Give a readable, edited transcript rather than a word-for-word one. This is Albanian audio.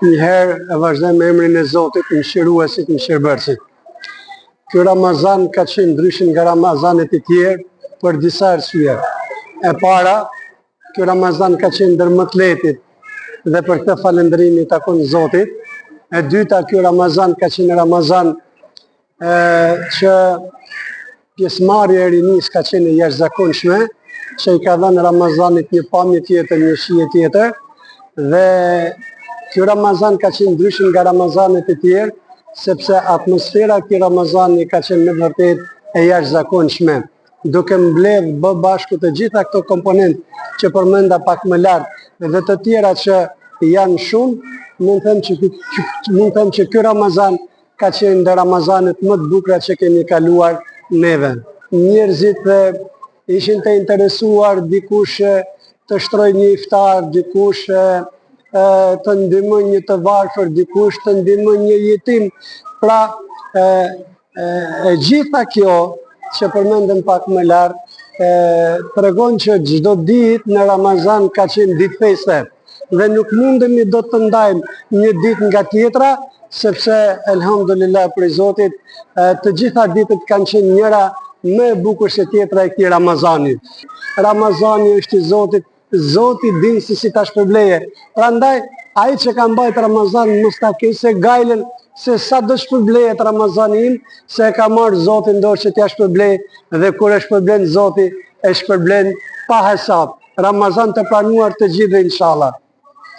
Njëherë e vazhdojmë me emrin e Zotit, mëshiruesit, mëshirbërësit. Ky Ramazan ka qenë ndryshe nga Ramazanet e tjerë për disa arsye. E para, ky Ramazan ka qenë ndër më të lehtit dhe për këtë falënderimi i takon Zotit. E dyta, ky Ramazan ka qenë Ramazan që pjesëmarrja e rinisë ka qenë e jashtëzakonshme, që i ka dhënë Ramazanit një pamje tjetër, një shije tjetër, dhe ky Ramazan ka qenë ndryshe nga Ramazanet e tjerë, sepse atmosfera e këtij Ramazani ka qenë me vërtet e jashtëzakonshme, duke mbledh bë bashku të gjitha këto komponentë që përmenda pak më lart dhe të tjera që janë shumë, mund të them që ky Ramazan ka qenë ndër Ramazanet më të bukura që kemi kaluar neve. Njerëzit ishin të interesuar, dikush të shtrojë një iftar, dikush të ndihmoj një të varfër, dikush të ndihmoj një jetim. Pra, e gjitha kjo që përmendëm pak më lart, tregon që çdo ditë në Ramazan ka qenë ditë feste dhe nuk mundemi do të ndajmë një ditë nga tjetra, sepse elhamdulillah për Zotit, të gjitha ditët kanë qenë njëra më e bukur se tjetra e këtij Ramazani. Ramazani është i Zotit, Zoti din si ta shpërbleje. Prandaj, ai që ka mbajt Ramazan mos ta keqë gajlen se sa do shpërblejet Ramazani im, se e ka marrë Zoti ndorë që t'ja shpërblej, dhe kur e shpërblen Zoti, e shpërblen pa hesab. Ramazan të pranuar të gjithë inshallah.